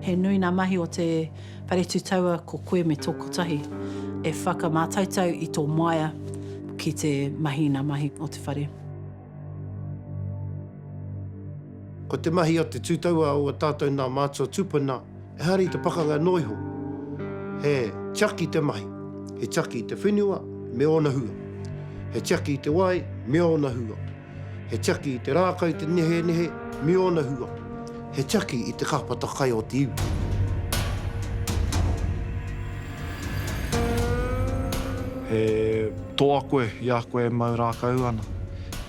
He nui ngā mahi o te paretu taua ko koe me tō kotahi e whakamātautau i tō maia ki te mahi ngā mahi o te whare. Ko te mahi o te tūtaua o a tātou ngā mātua tūpuna, e hari te pakanga noiho. He tiaki te mahi, he tiaki te whenua, me ona hua. He tiaki te wai, me ona hua. He tiaki te rākau, te nehe, me ona hua. He tiaki i te kapata kai o te iu. He toa koe i a koe mau rākau ana.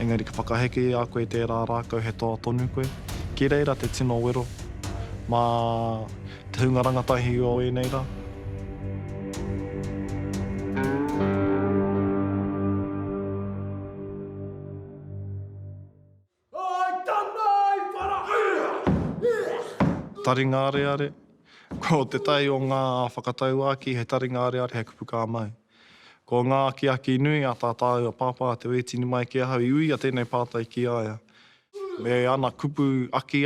Engari ka whakaheke i a koe tērā rākau he toa tonu koe. Ki reira te tino wero, mā te hunga rangatahi o e nei rā. Tari ngāreare, ko te tai o ngā whakatau aki, he tari ngāreare he kupu kā mai. Ko ngā aki nui a tā tāu a pāpā te wetini mai ki ahau i ui a tēnei pātai ki aia. Me ana kupu aki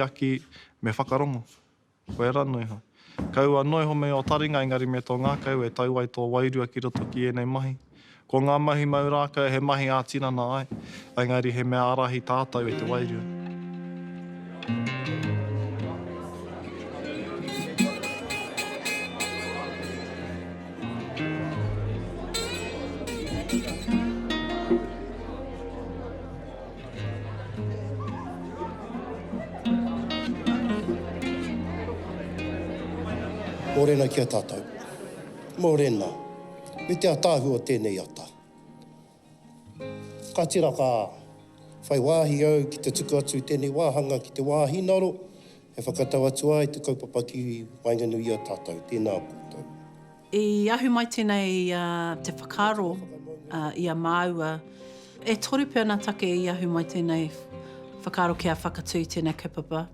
me whakarongo. Ko e ranoi ha. Kau a noiho me o taringa engari me tō ngākau e tau ai tō wairua ki roto ki enei mahi. Ko ngā mahi mau rākau he mahi a tinana ai. Engari he mea arahi tātou e te wairua. Mōrena kia tātou. Mōrena. Me te atāhu o tēnei ata. Ka tira ka whai wāhi au ki te tuku atu tēnei wāhanga ki te wāhinaro. He whakatau atu ai te kaupapa ki wainganu i a tātou. Tēnā koutou. I ahu mai tēnei te whakaro i a māua. E toru pēna take i ahu mai tēnei whakaro ki a whakatū tēnei kaupapa.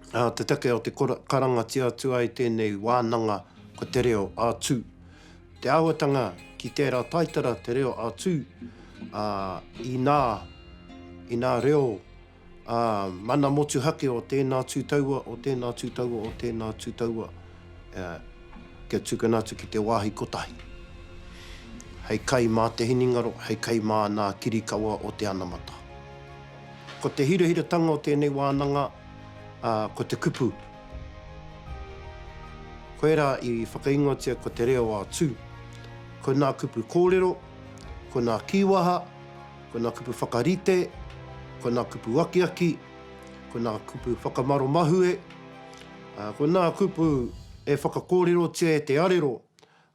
Te take o te karanga ti atu ai tēnei wānanga ko Te Reo atu. Te āhuatanga ki tērā taitara Te Reo atu i nā reo mana motu hake o tēnā tūtaua, o tēnā tūtaua, o tēnā tūtaua kia tukanatu ki te wāhi kotahi. Hei kai mā te hiningaro, hei kai mā nā kirikawa o te anamata. Ko te hirahiratanga o tēnei wānanga, ko te kupu. Koe rā i whakaingotia ko Te Reo atu. Ko nā kupu kōrero, ko nā kiwaha, ko nā kupu whakarite, ko nā kupu wakiaki, ko nā kupu whakamaro mahue, ko nā kupu e whakakōrero tia e te arero,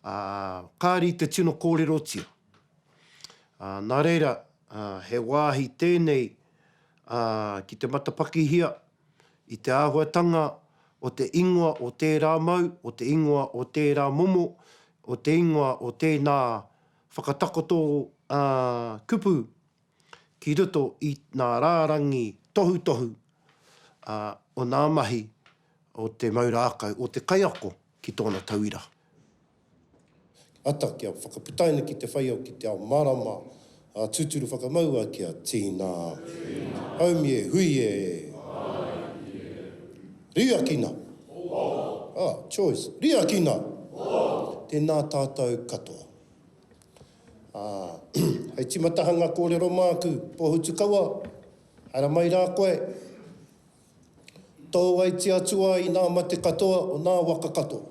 kāri te tino kōrero tia. Nā reira, he wāhi tēnei ki te matapakihia, i te āhuatanga o te ingoa o tērā mau, o te ingoa o tērā momo, o te ingoa o tēnā whakatakoto kupu ki roto i nā rārangi tohu o nā mahi o te mau rākau, o te kaiako ki tōna tauira. Ata kia whakaputaina ki te whaiau ki te ao marama, tūturu whakamaua kia tīnā. Haumie, huie. Ria kina. Choice. Ria kina. Tēnā tātou katoa. Hei timatahanga kōrero māku, pohutu kaua. Haira mai rā koe. Tō ai te atua i nā mate katoa o nā waka katoa.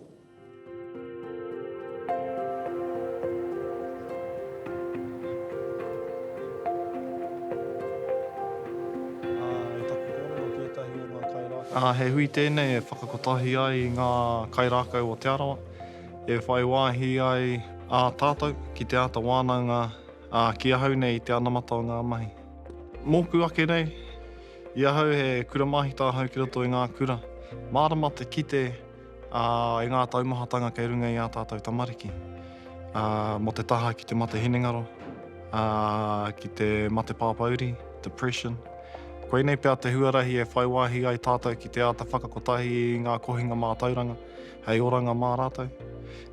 He hui tēnei e whakakotahi ai i ngā kai rākau o Te Arawa. E whai wāhi ai a tātou ki te ata wānanga ki ahau nei i te anamata o ngā mahi. Mōku ake nei, i ahau he kura mahi tāhau ki roto i ngā kura. Mārama te kite i ngā taumahatanga kei runga i a tātou tamariki. Mo te taha ki te mate hinengaro, ki te mate pāpauri, depression. Koe nei pēr te huarahi e whai wāhi ai tātou ki te ata whakakotahi i ngā kohinga mā tauranga, hei oranga mā rātou.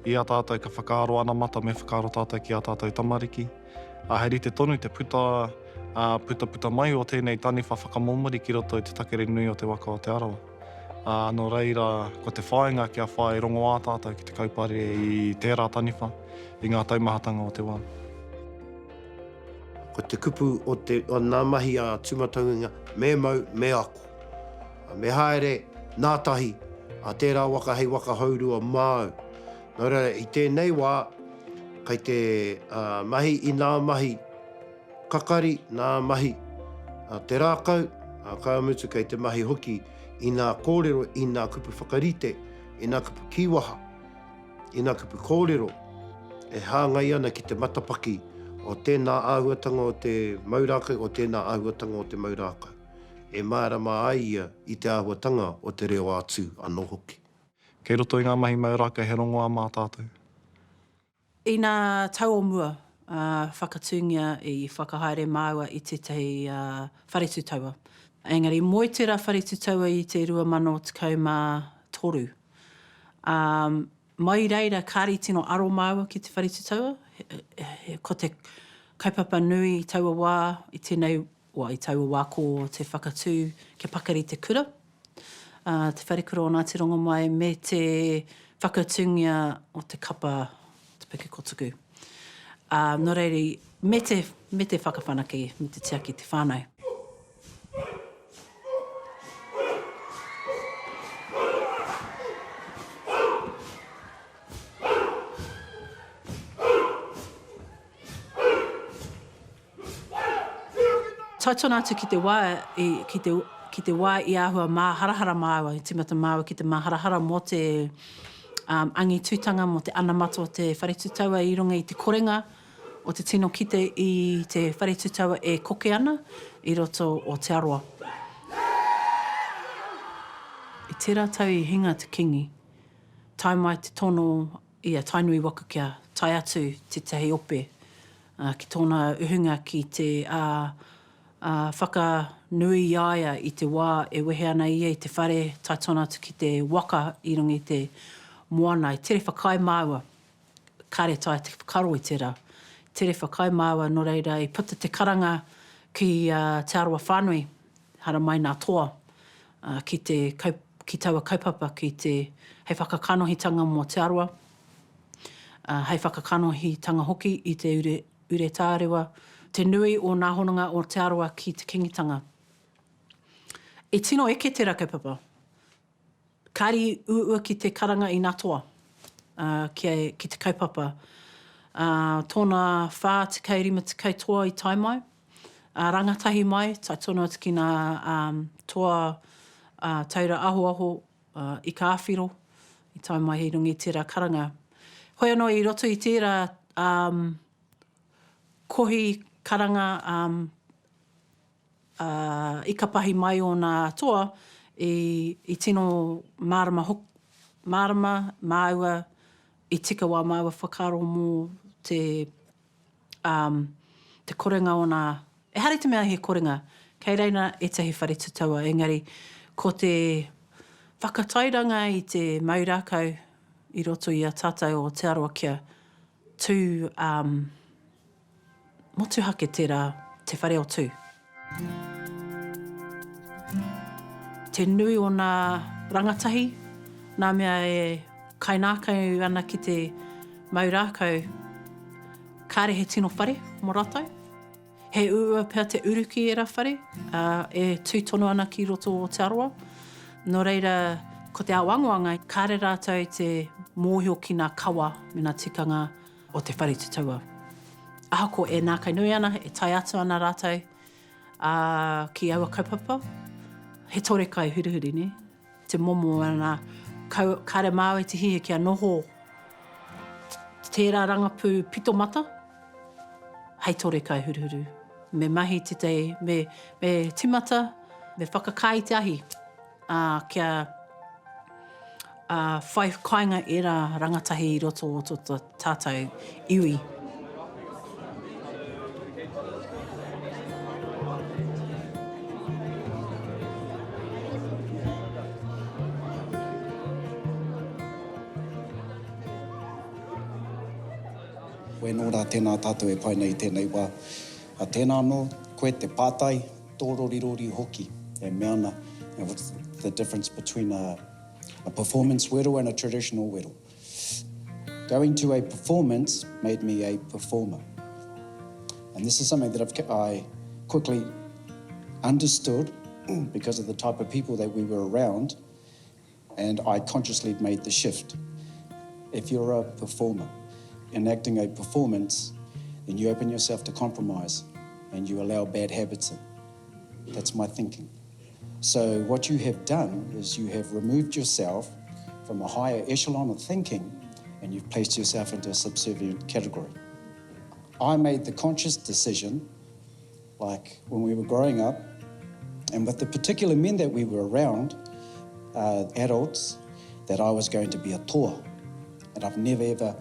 I a tātou ka whakaaro anamata me whakaaro tātou ki a tātou tamariki. Hei te tonu te puta mai o tēnei taniwha whakamomori ki roto i te takere nui o te waka o Te Arawa. No reira, ko te whāinga kia whai rongo wā tātou ki te kaupare i tērā taniwha, i ngā taumahatanga o te wā. Ko te kupu o nā mahi a tūmataunga, me mau, me ako. Me haere, nā tahi, a tērā waka hei waka haurua māu. Nō reira, i tēnei wā, kai te mahi i nā mahi kakari, nā mahi te rākau, kaiamutu kei te mahi hoki, i nā kōrero, i nā kupu whakarite, i nā kupu kiwaha, i nā kupu kōrero, e hāngai ana ki te matapaki o tēnā āhuatanga o te maurākau, o tēnā āhuatanga o te maurākau. E mārama ai ia i te āhuatanga o te reo atu anō hoki. Kei roto i ngā mahi maurākau, he rongo a mā tātou. I nā tau o mua, whakatūngia i whakahaere māua i te wharetu taua. Engari, moi tērā wharetu taua i te 2013. Mai reira, kāri tino aro māua ki te wharetu taua. Ko te kaupapa nui i taua wā, i tēnei, i taua wā ko te whakatū kia pakari te kura. Te wharekura o Ngāti Rongo mai me te whakatūngia o te kapa, te peke kotuku. Nō reiri, me te whakawhanaki, me te tiaki te whānau. Taitona atu ki te wā, ki te wā i āhua mā harahara māua, i timata māua ki te mā harahara mō te angi tūtanga, mō te anamata o te wharetu taua i runga i te korenga, o te tino kite i te wharetu taua e koke ana, i roto o Te Arawa. I tērā tau i hinga te kingi, tai mai te tono ia tainui waka kia, tai atu te tehi ope, ki tōna uhunga ki te whakanui iaia i te wā e wehe ana ia i te whare taitona atu ki te waka i runga i te moana. I tere whakai māua, kare tai te whakaro i tērā. Tere whakai māua no reira i puta te karanga ki Te Arawa whānui, hara mai nā toa, ki taua kaupapa ki te hei whakakanohitanga mō Te Arawa, hei whakakanohitanga hoki i te ure tārewa, te nui o nā honanga o Te Arawa ki te kingitanga. E tino eke tērā kaupapa. Kāri ua ki te karanga i nā toa, ki te kaupapa. Tōna whā te kairima te kaitoa i tai mai, rangatahi mai, tai tōna atu ki nā toa taura aho i ka āwhiro, i tai mai i rungi tērā karanga. Hoi anō i roto i tērā kohi karanga i ka pahi mai o nā toa i tino mārama, māua, i tika wā māua whakaro mō te korenga o nā... E hare te mea he korenga, kei reina e tehi wharetu taua, engari ko te whakatairanga i te maurākau i roto i a tātou o Te Arawa kia motu hake tērā te whare o tū. Te nui o nā rangatahi, nā mea e kainākau ana ki te maurākau, kāre he tino whare mō rātou. He ua pēr te uruki e rā whare, e tūtono ana ki roto o Te Arawa. Nō reira, ko te āwangoanga, kāre rātou te mōhio ki nā kawa me nā tikanga o te wharetu taua. Ahako e nākai nui ana, e tai atu ana rātou ki aua kaupapa. He tore kai hurihuri, ne? Te momo ana, kāre māua te hihe kia noho tērā rangapū pito mata. Hei tore kai hurihuru. Me mahi te te, me timata, me whakakai te ahi. Kia whai kainga e rā rangatahi i roto o tō tātou iwi. Koe nō rā tēnā tātou e pai nei tēnei wā. Tēnā anō, koe te pātai, tōrorirori hoki. E mea ana, And what's the difference between a performance wero and a traditional wero? Going to a performance made me a performer. And this is something that I quickly understood because of the type of people that we were around, and I consciously made the shift. If you're a performer enacting a performance, then you open yourself to compromise and you allow bad habits in. That's my thinking. So what you have done is you have removed yourself from a higher echelon of thinking and you've placed yourself into a subservient category. I made the conscious decision, like when we were growing up, and with the particular men that we were around, adults, that I was going to be a toa. And I've never ever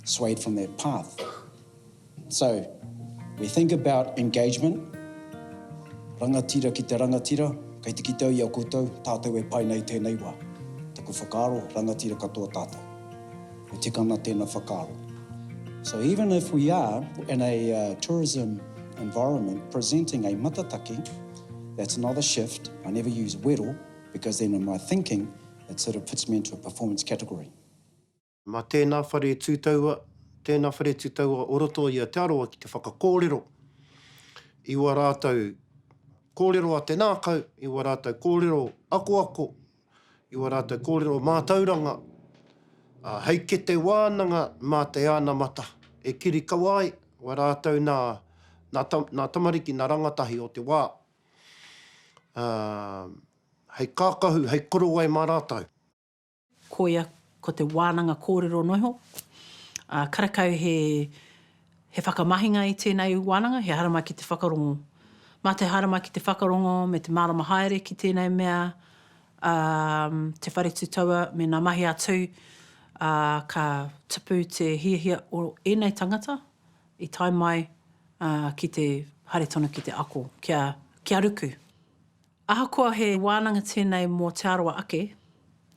swayed from that path. So we think about engagement. Rangatira ki te rangatira, kei te kitau i au koutou, tātou e pai nei tēnei wā. Taku whakaaro, rangatira katoa tātou. E tikana tēnā whakaaro. So even if we are in a tourism environment presenting a matataki, that's another shift. I never use wero because then in my thinking, it sort of puts me into a performance category. Mā tēnā whare tūtaua o roto i a Te Arawa ki te whakakōrero. I wā rātou kōrero a te nākau, i wā rātou kōrero ako, i wā rātou kōrero mātauranga. Hei ke te wānanga mā te ana mata. E kiri kawai, wā rātou nā tamariki, nā rangatahi o te wā. Hei kākahu, hei korowai mā rātou. Koia ko te wānanga kōrero noiho. Karakau he whakamahinga i tēnei wānanga, he harama ki te whakarongo. Mā te harama ki te whakarongo, me te marama haere ki tēnei mea, te whare tūtaua me ngā mahi atu, ka tipu te hiahia o ēnei tangata, i tai mai ki te hare tonu ki te ako, kia ruku. Ahakoa he wānanga tēnei mō Te Arawa ake,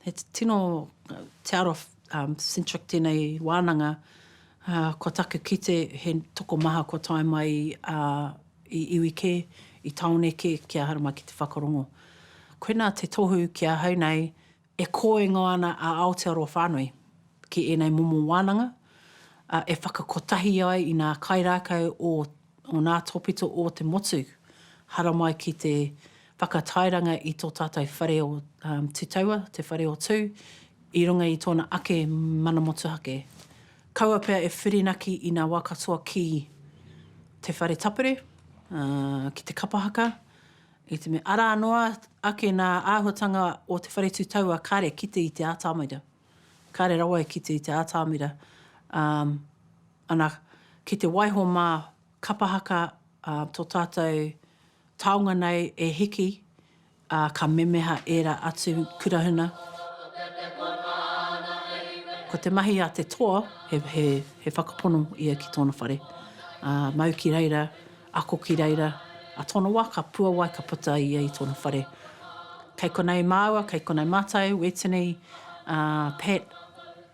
he tino Te Arawa centric tēnei wānanga, ko taku ki te he toko maha ko tai mai i iwi ke, i taone ke, kia harama ki te whakarongo. Koina te tohu kia hau nei, e kōenga ana a Aotearoa whānui ki ēnei momo wānanga, e whakakotahi ai i ngā kairākau o ngā tōpito o te motu, haramai ki te whakatairanga i tō tātou whare o tūtaua, te whare o tū, i runga i tōna ake mana motu hake. Kaua pēr e whirinaki i ngā wakatua ki te whare tapere, ki te kapahaka, i te me ara noa ake ngā āhuatanga o te whare tūtaua kare kite i te ātāmira. Kare rawa e kite i te ātāmira. Ana ki te waiho mā kapahaka tō tātou tāonga nei e hiki, ka memeha era atu kura huna. Ko te mahi a te toa, he whakapono ia ki tōna whare. Mau ki reira, ako ki reira, a tōna waka pua wai ka puta ia i tōna whare. Kei konei māua, kei konei mātou, wetini, pet,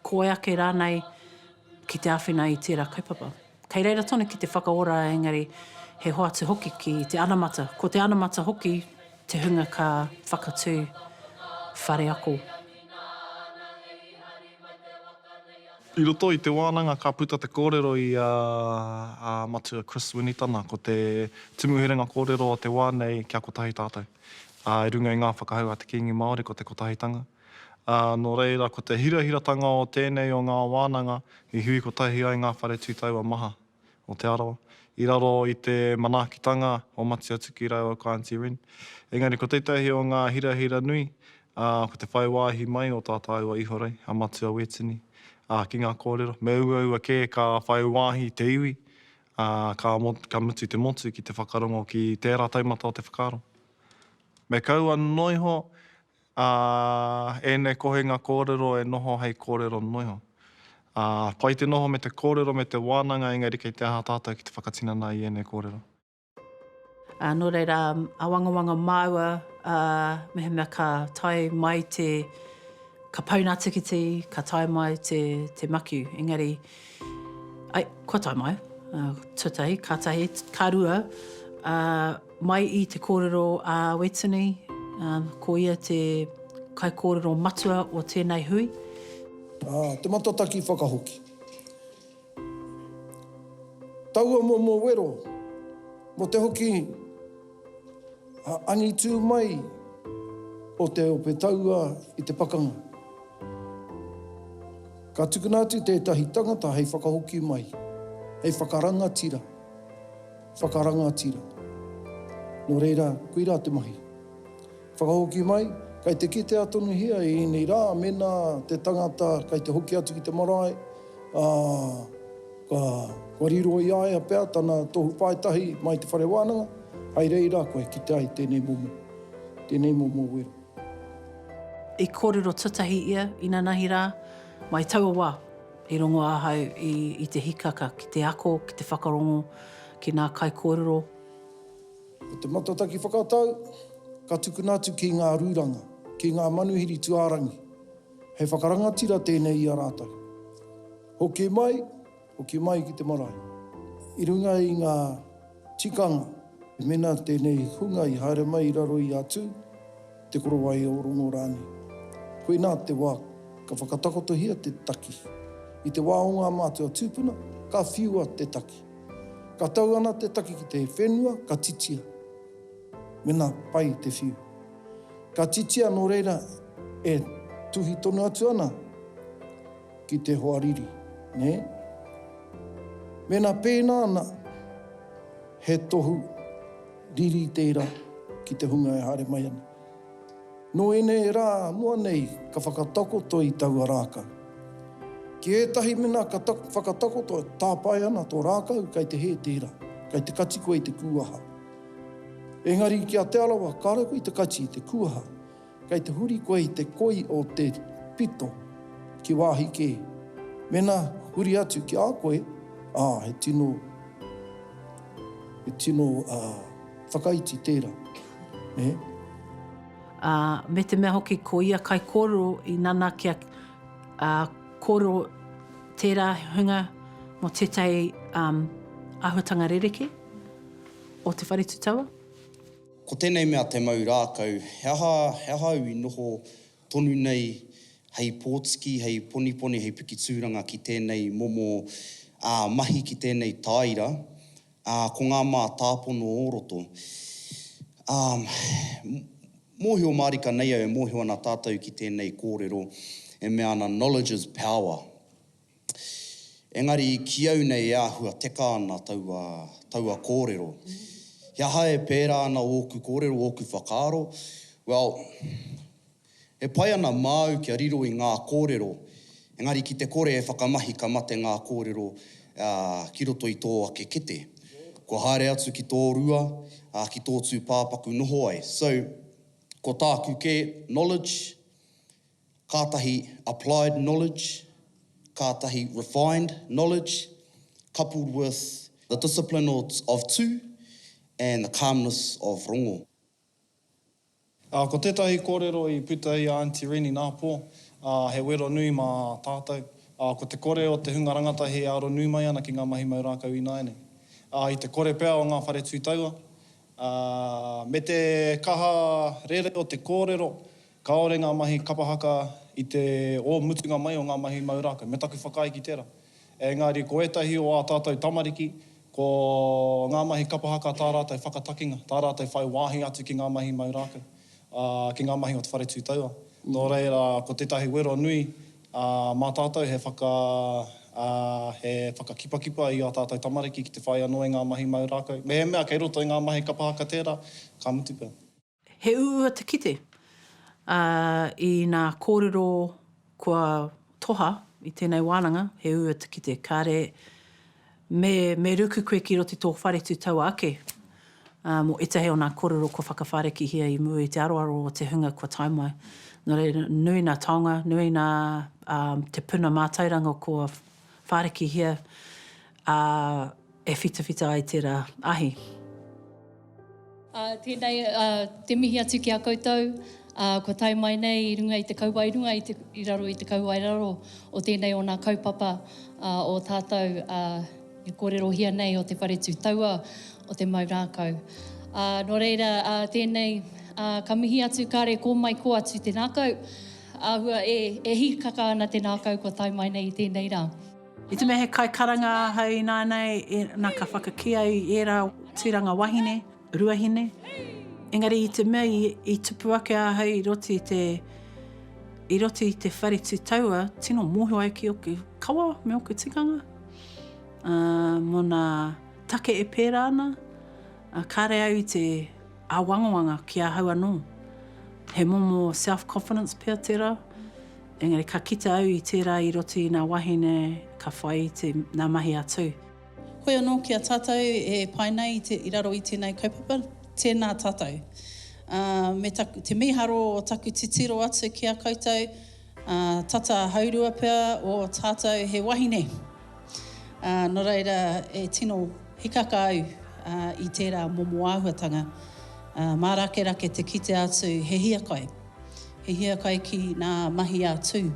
koe ake rānei, ki te awhina i tērā kaupapa. Kei reira tonu ki te whakaora, engari, he hoatu hoki ki te anamata. Ko te anamata hoki, te hunga ka whakatū whare ako. I roto i te wānanga, ka puta te kōrero i matua Chris Winitana, ko te timuhiringa kōrero o te wānei kia kotahi tātou. I runga i ngā whakahau a te kingi Māori ko te kotahitanga. Nō reira, ko te hirahiratanga o tēnei o ngā wānanga, i hui kotahi ai ngā whare tūtaua maha o Te Arawa. I raro i te manaakitanga o Matia Tuki Reo o Auntie Rin. Engari, ko teitahi o ngā hirahira nui, ko te whai wāhi mai o tātai wa ihorei, a Matia Wetini. Ki ngā kōrero. Me ua ke ka whai wāhi te iwi, ka mutu te motu ki te whakarongo ki tērā taumata o te whakaro. Me kaua noiho, ēnei kohenga kōrero e noho hei kōrero noiho. Pai te noho me te kōrero me te wānanga, engari kei te aha tātou ki te whakatinana i ēnei kōrero. Nō reira, a wangawanga māua, mehe mea ka tai mai te ka pauna tikiti, ka tai mai te makiu. Engari, ko tai mai, tūtahi, ka tahi, ka rua, mai i te kōrero a Wetini, Ko ia te kai kōrero matua o tēnei hui. Te matataki whakahoki. Taua mō wero, mo te hoki anitū mai o te ope taua i te pakanga. Ka tukunatu tētahi tangata hei whakahoki mai, hei whakarangatira. Whakarangatira. Nō reira, koe rā te mahi. Whakahoki mai, kai te kite atonu hia i nei rā, mena te tangata, kai te hoki atu ki te marae, ka riro i aia pēr, tana tohu paetahi mai te whare wānanga, ai reira koe ki te ai tēnei momo wero. I kōrero tatahi ia, ina nahi rā, mai taua wā, i rongo ahau i te hikaka, ki te ako, ki te whakarongo, ki nā kai kōrero. O te matataki whakatau, ka tukunatu ki ngā rūranga, ki ngā manuhiri tuārangi. Hei whakarangatira tēnei i a rātou. Hoki mai ki te marae. I runga i ngā tikanga, mena tēnei hunga i haere mai i raro i atu, te korowai o rongo rāni. Koe nā te wā, ka whakatakotohia te taki. I te wā o ngā mātua tūpuna, ka whiua te taki. Ka tau ana te taki ki te whenua, ka titia. Mena pai te whiu. Ka titia no reira e tuhi tonu atu ana ki te hoariri. Ne? Mena pēnā ana he tohu riri tērā ki te hunga e haere mai ana. No ene rā mua nei ka whakatakoto i taua rākau. Ki ētahi mena ka whakatakoto tāpai ana tō rākau kai te he tērā, kai te kati koe i te kūaha. Engari ki a Te Arawa, kāra koe i te kati i te kūaha, kai te huri koe i te koi o te pito ki wāhi kē. Mena huri atu ki a koe, he tino whakaiti tērā. Ne? Me te mea hoki ko ia kai kōrero i nana kia kōrero tērā hunga mo tētai āhuatanga rereke o te whare tutaua. Ko tēnei mea te mau rākau, he aha i noho tonu nei hei pōtiki, hei poniponi, hei pikitūranga ki tēnei momo mahi ki tēnei tāira, ko ngā mā tāpono o roto. Mōhio marika nei au e mōhio ana tātou ki tēnei kōrero e mea ana knowledge is power. Engari ki au nei e āhua teka ana taua kōrero. Ia hae pērā ana ōku kōrero, ōku whakaaro. Well, e pai ana māu kia riro i ngā kōrero. Engari ki te kore e whakamahi ka mate ngā kōrero ki roto i tō ake kete. Ko haere atu ki tō rua, ki tō tū pāpaku noho ai. So, ko tāku ke knowledge, kātahi applied knowledge, kātahi refined knowledge, coupled with the discipline of tū and the calmness of rongo. Ko tētahi kōrero i puta i a Auntie Rini nā pō, he wero nui mā tātou. Ko te kore o te hunga rangata he aro nui mai ana ki ngā mahi mau rākau i nāene. I te kore pēa o ngā whare tūtaua. Me te kaha rere o te kōrero, kaore ngā mahi kapahaka i te o mutunga mai o ngā mahi mau rākau. Me taku whakai ki tērā. Engari, ko etahi o a tātou tamariki, ko ngā mahi kapahaka tā rātou whakatakinga, tā rātou whai wāhi atu ki ngā mahi mau rākau, ki ngā mahi o te whare tūtaua. Nō reira, ko tētahi wero nui, mā tātou he whakakipakipa i a tātou tamariki ki te whai anō i ngā mahi mau rākau. Me he mea kei roto i ngā mahi kapahaka tērā, ka mutu pēr. He ua te kite i ngā kōrero kua toha i tēnei wānanga, he ua te kite. Kāre me ruku koe ki roti tō whare tūtaua ake. Mo etahe o ngā kōrero kua whakawhareki hia i mua i Te Arawa o te hunga kua taimai. Nō reira, nui nā tāonga, nui nā te puna mātauranga kua whareki hia e whita ai tērā ahi. Tēnei, te mihi atu ki a koutou, kua tai mai nei i runga i te kauwairunga, i raro i te kauwairaro o tēnei o ngā kaupapa o tātou i kōrero hia nei o te whare tūtaua o te mau rākau. Nō reira, tēnei Ka mihi atu kāre ko mai ko atu te rākau. Āhua e hikaka ana te rākau ko tai mai nei I tēnei rā. I te mea he kai karanga hei nānei, nā ka whakakia I era tiranga wahine, ruahine. Engari I te mea I tupu ake a hei I roti I te whare tu taua, tino moho ai ki oku kawa me oku tikanga. Mona take e pēra ana, kāre au I te āwangawanga ki a hau anō. He momo self-confidence pēr tērā. Engari ka kita au I tērā I roti I nā wahine ka whai nā mahi atu. Koe anō ki a tātou e pai nei I raro I tēnei kaupapa, tēnā tātou. Te miharo o taku titiro atu ki a koutou, tata haurua pēr o tātou he wahine. Nō reira e tino hikaka au I tērā momo āhuatanga. Mārake te kite atu he hia kai. He hia kai ki nā mahi atu.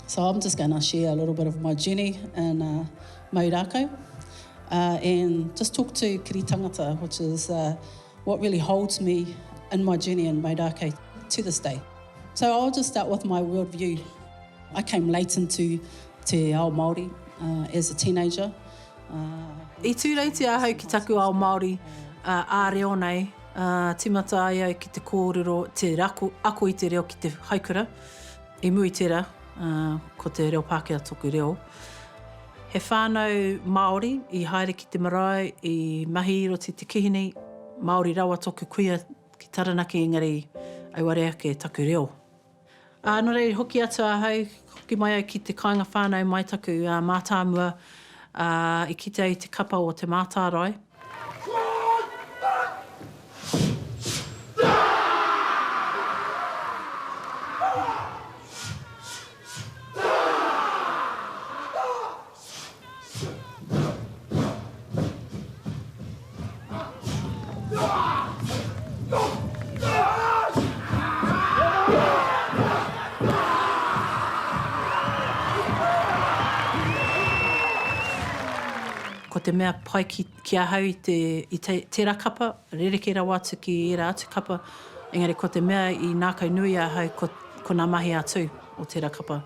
So I'm just going to share a little bit of my journey in mai rākau and just talk to kiri tangata, which is what really holds me in my journey in mai rākau to this day. So I'll just start with my worldview. I came late into te ao Māori as a teenager. I tūreiti a hau ki taku ao Māori a reo nei, timata ai au ki te kōrero, te rako, ako I te reo ki te haukura, I mui tērā, ko te reo Pākehā tōku reo. He whānau Māori I haere ki te marae, I mahi roti te kihini, Māori rawa tōku kuia ki taranaki engari auare ake taku reo. Nō rei hoki atu a hau, hoki mai au ki te kāinga whānau mai taku mātāmua, I kite au te kapa o te mātārai. Ko te mea pai ki a hau I tērā kapa, rereke rawa atu ki era atu kapa, engari ko te mea I nākau nui a hau ko nā mahi atu o tērā kapa.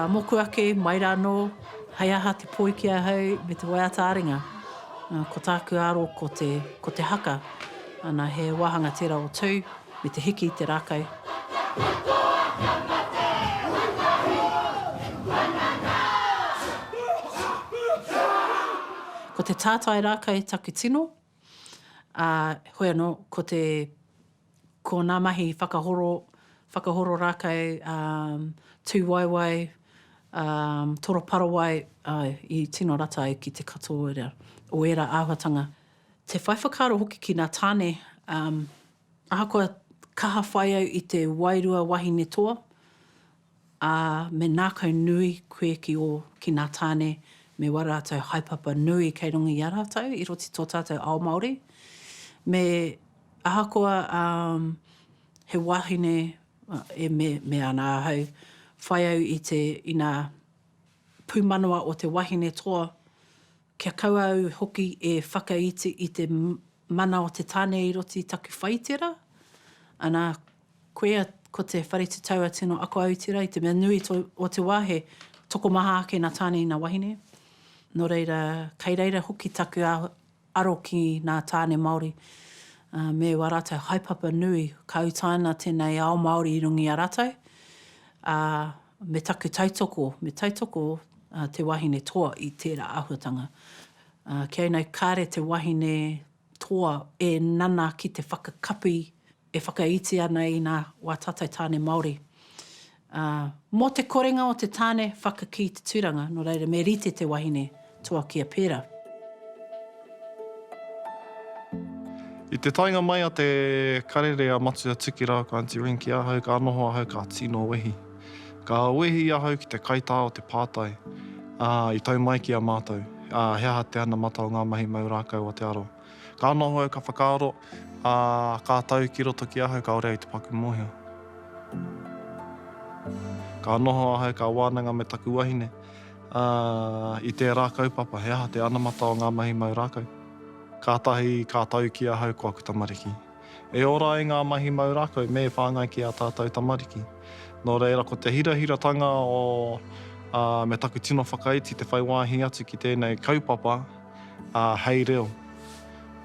Moku ake, mai rā nō, hei aha te poi ki a hau me te waiata aringa. Ko tāku aro ko te haka, ana he wāhanga tērā o tū, me te hiki I te rākau. Ko te tātai rākau taku tino, hoi anō, ko nā mahi whakahoro rākau, tūwaiwai, toroparawai, I tino rata ki te katoa o era āhuatanga. Te whai whakaro hoki ki nā tāne, ahakoa kaha whai au I te wairua wahine toa, me nākau nui koe ki nā tāne, me wara rātou haipapa nui kei rongi I a rātou, I roti tō tātou ao Māori. Me ahakoa he wahine me ana ahau, whai au I nā pūmanua o te wahine toa, kia kau au hoki e whakaiti I te mana o te tāne I roti taku whaitera. Ana koea ko te whare te taua tino ako au tira I te mea nui o te wāhe, toko maha ake nā tāne I nā wahine. Nō reira, kei reira hoki taku aro ki nā tāne Māori. Me wa rātou haipapa nui, kautaina tēnei ao Māori I rungi a rātou. Me taku tautoko te wahine toa I tērā āhuatanga. Kia nei kāre te wahine toa e nana ki te whakakapi, e whakaiti ana I nā wātatai tāne Māori. Mō te korenga o te tāne whakaki te tūranga, nō reira me rite te wahine toa kia pēra. I te tainga mai a te karere a matu a tiki rā ka anti rinki ahau, ka anoho ahau ka tino wehi. Ka wehi ahau ki te kaitā o te pātai, I tau mai ki a mātou. Heaha te ana matau ngā mahi mau rākau o te aro. Ka anoho au ka whakaaro, ka tau ki roto ki ahau, ka ore au te paku mohia. Ka anoho ahau ka wānanga me taku wahine, I te rākau papa, he aha te anamata o ngā mahi mau rākau. Kātahi, kā tau ki a hau ko aku tamariki. E ora e ngā mahi mau rākau, me whāngai ki a tātou tamariki. Nō reira, ko te hirahiratanga o me taku tino whakaiti te whaiwāhi atu ki tēnei kaupapa, hei reo.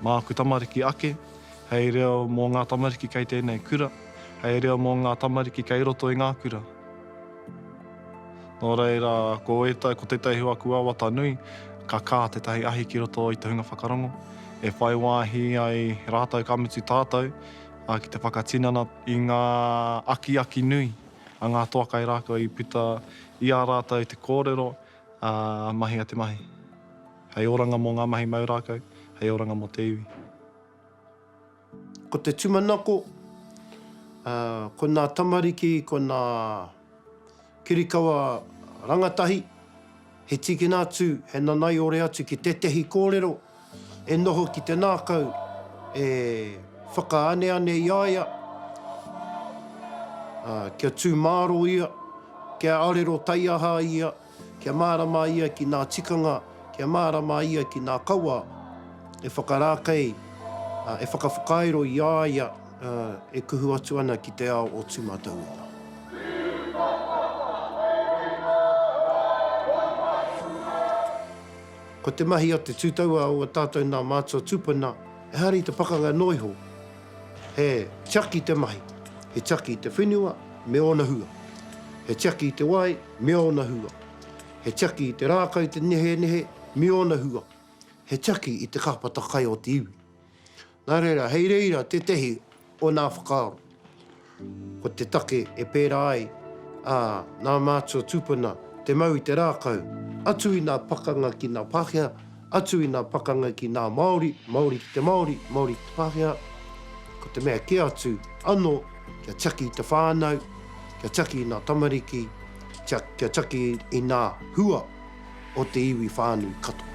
Mā aku tamariki ake, hei reo mō ngā tamariki kei tēnei kura, hei reo mō ngā tamariki kei roto i ngā kura. Nō reira, ko te teihua kuawata nui, ka kā te tahi ahi ki roto i te hunga whakarongo. E whai wāhi ai rātou kamutu tātou, ki te whakatinana i ngā aki nui, a ngā toakai rākau i puta i a rātou te kōrero, mahi a te mahi. Hei oranga mō ngā mahi mau rākau, hei oranga mō te iwi. Ko te tumanako, ko nā tamariki, ko nā kirikawa rangatahi, he tikina atu, he nanai ore atu ki te tehi kōrero, e noho ki te nākau, e whakaane i aia, kia tū māro ia, kia arero taiaha ia, kia mārama ia ki nā tikanga, kia mārama ia ki nā kaua, e whakarākei, e whakawhakairo i aia, e kuhu atu ana ki te ao o tūmatauina. Ko te mahi o te tūtaua o tātou nā mātua tūpuna, e hari te pakanga noiho. He tiaki te mahi, he tiaki te whenua, me ona hua. He tiaki te wai, me ona hua. He tiaki te rākau te nehe, me ona hua. He tiaki i te kapata kai o te iwi. Nā reira, hei reira te tehi o nā whakaaro. Ko te take e pēra ai, nā mātua tūpuna, te mau i te rākau, atu i nā pakanga ki nā pāhea, atu i nā pakanga ki nā Māori, Māori ki te Māori, Māori ki te pāhea. Ko te mea ki atu, anō, kia tiaki i te whānau, kia tiaki i nā tamariki, kia tiaki i nā hua o te iwi whānau katoa.